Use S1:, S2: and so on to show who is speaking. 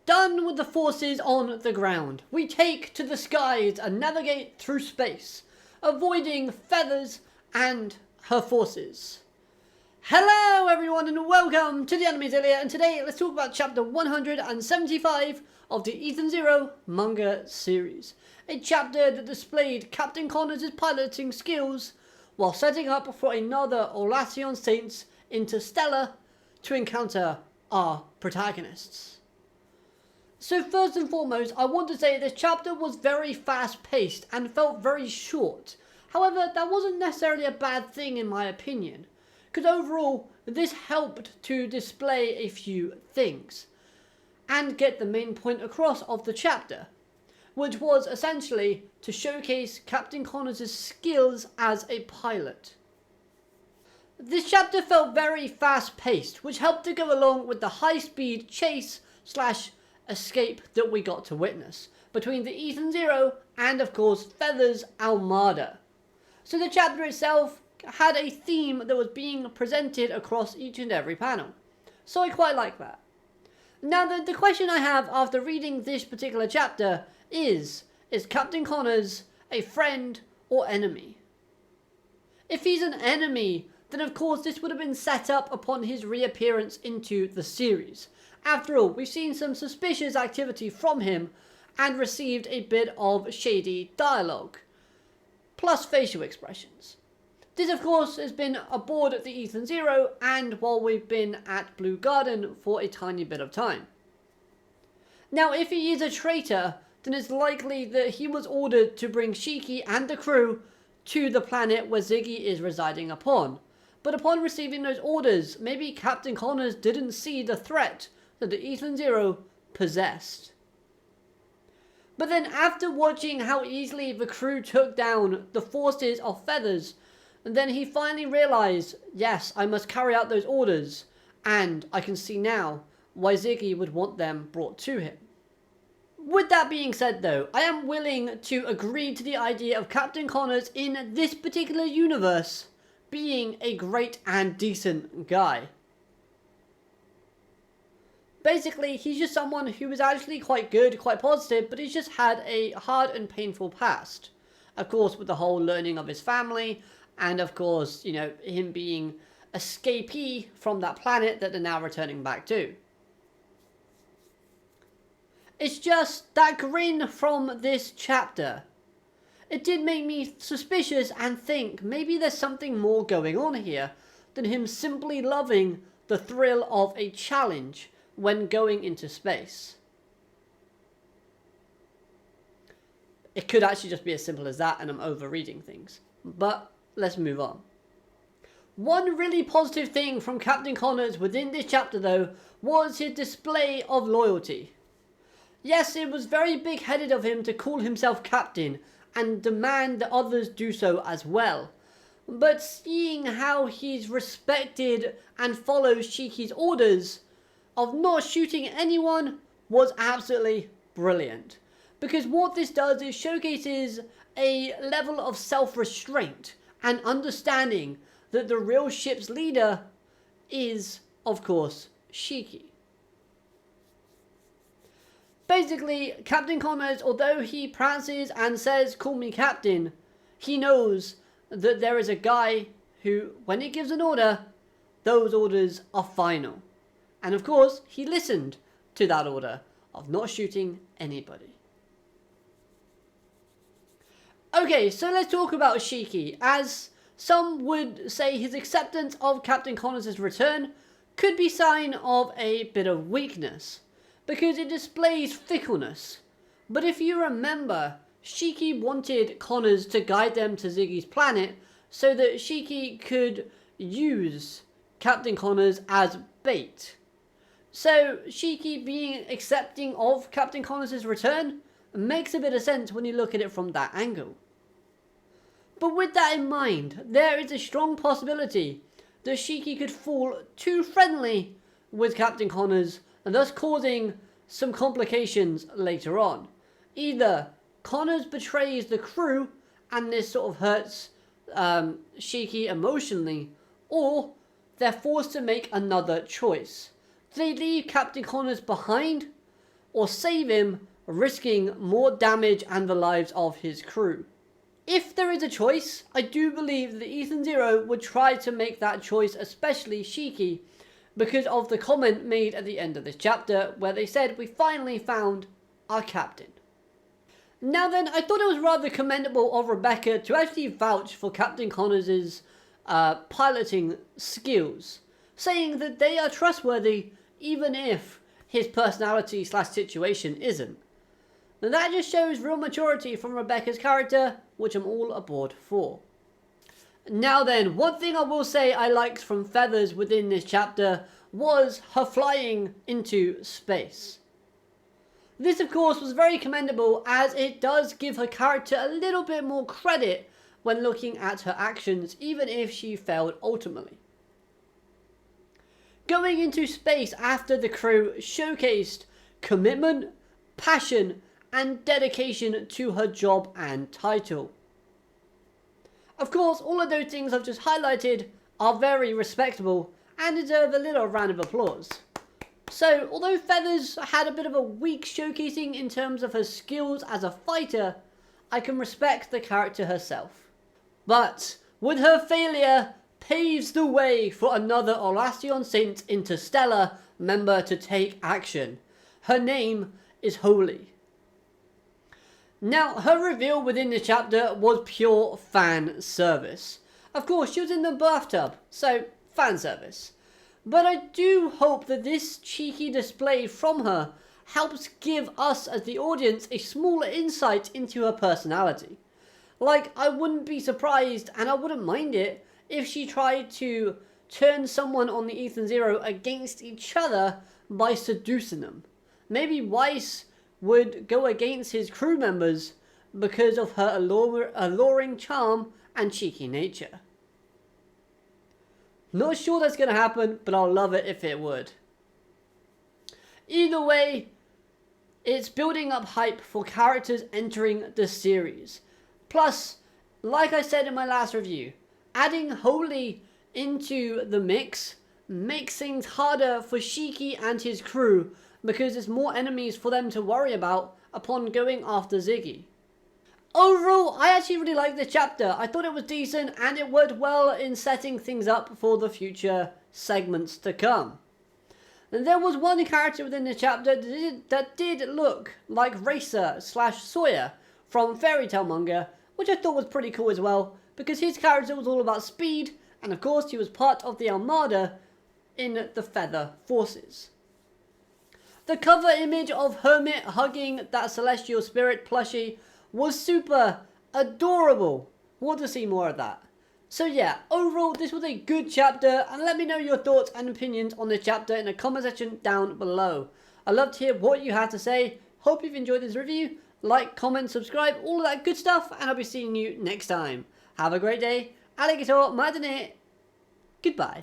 S1: Done with the forces on the ground, we take to the skies and navigate through space, avoiding Feathers and her forces. Hello everyone and welcome to the Anime Zillia, and today let's talk about chapter 175 of the Ethan Zero manga series. A chapter that displayed Captain Connors' piloting skills while setting up for another Orlacion Saints Interstellar to encounter our protagonists. So first and foremost, I want to say this chapter was very fast paced and felt very short. However, that wasn't necessarily a bad thing in my opinion, because overall this helped to display a few things and get the main point across of the chapter, which was essentially to showcase Captain Connors' skills as a pilot. This chapter felt very fast paced, which helped to go along with the high speed chase / escape that we got to witness between the Ethan Zero and of course Feathers Armada. So the chapter itself had a theme that was being presented across each and every panel. So I quite like that. Now the question I have after reading this particular chapter is Captain Connors a friend or enemy? If he's an enemy, then of course this would have been set up upon his reappearance into the series. After all, we've seen some suspicious activity from him and received a bit of shady dialogue, plus facial expressions. This of course has been aboard the Ethan Zero and while we've been at Blue Garden for a tiny bit of time. Now if he is a traitor, then it's likely that he was ordered to bring Shiki and the crew to the planet where Ziggy is residing upon. But upon receiving those orders, maybe Captain Connors didn't see the threat that the Ethan Zero possessed. But then after watching how easily the crew took down the forces of Feathers, then he finally realized, yes, I must carry out those orders, and I can see now why Ziggy would want them brought to him. With that being said though, I am willing to agree to the idea of Captain Connors in this particular universe being a great and decent guy. Basically, he's just someone who is actually quite good, quite positive, but he's just had a hard and painful past. Of course, with the whole learning of his family, and of course, you know, him being escapee from that planet that they're now returning back to. It's just that grin from this chapter. It did make me suspicious and think maybe there's something more going on here than him simply loving the thrill of a challenge when going into space. It could actually just be as simple as that and I'm overreading things. But let's move on. One really positive thing from Captain Connors within this chapter though was his display of loyalty. Yes, it was very big-headed of him to call himself captain and demand that others do so as well. But seeing how he's respected and follows Shiki's orders of not shooting anyone was absolutely brilliant. Because what this does is showcases a level of self-restraint and understanding that the real ship's leader is, of course, Shiki. Basically, Captain Connors, although he prances and says, "Call me Captain," he knows that there is a guy who, when he gives an order, those orders are final. And of course, he listened to that order of not shooting anybody. Okay, so let's talk about Shiki. As some would say, his acceptance of Captain Connors' return could be a sign of a bit of weakness, because it displays fickleness. But if you remember, Shiki wanted Connors to guide them to Ziggy's planet so that Shiki could use Captain Connors as bait. So Shiki being accepting of Captain Connors' return makes a bit of sense when you look at it from that angle. But with that in mind, there is a strong possibility that Shiki could fall too friendly with Captain Connors and thus causing some complications later on. Either Connors betrays the crew and this sort of hurts Shiki emotionally, or they're forced to make another choice. Do they leave Captain Connors behind, or save him, risking more damage and the lives of his crew. If there is a choice, I do believe that Ethan Zero would try to make that choice, especially Shiki, because of the comment made at the end of this chapter where they said we finally found our captain. Now then, I thought it was rather commendable of Rebecca to actually vouch for Captain Connors' piloting skills, saying that they are trustworthy even if his personality / situation isn't. And that just shows real maturity from Rebecca's character, which I'm all aboard for. Now then, one thing I will say I liked from Feathers within this chapter was her flying into space. This of course was very commendable, as it does give her character a little bit more credit when looking at her actions, even if she failed ultimately. Going into space after the crew showcased commitment, passion, and dedication to her job and title. Of course, all of those things I've just highlighted are very respectable and deserve a little round of applause. So, although Feathers had a bit of a weak showcasing in terms of her skills as a fighter, I can respect the character herself. But, with her failure, paves the way for another Olacion Saint Interstellar member to take action. Her name is Holy. Now, her reveal within this chapter was pure fan service. Of course, she was in the bathtub, so fan service. But I do hope that this cheeky display from her helps give us as the audience a smaller insight into her personality. Like, I wouldn't be surprised and I wouldn't mind it if she tried to turn someone on the Ethan Zero against each other by seducing them. Maybe Weiss would go against his crew members because of her alluring charm and cheeky nature. Not sure that's going to happen, but I'll love it if it would. Either way, it's building up hype for characters entering the series. Plus, like I said in my last review, adding Holy into the mix makes things harder for Shiki and his crew because there's more enemies for them to worry about upon going after Ziggy. Overall, I actually really liked this chapter. I thought it was decent and it worked well in setting things up for the future segments to come. And there was one character within this chapter that did look like Racer / Sawyer from Fairy Tail Manga, which I thought was pretty cool as well, because his character was all about speed, and of course he was part of the Armada in the Feather Forces. The cover image of Hermit hugging that Celestial Spirit plushie was super adorable. Want to see more of that. So yeah, overall this was a good chapter, and let me know your thoughts and opinions on this chapter in the comment section down below. I'd love to hear what you have to say. Hope you've enjoyed this review. Like, comment, subscribe, all of that good stuff, and I'll be seeing you next time. Have a great day. Alligator, madene. Goodbye.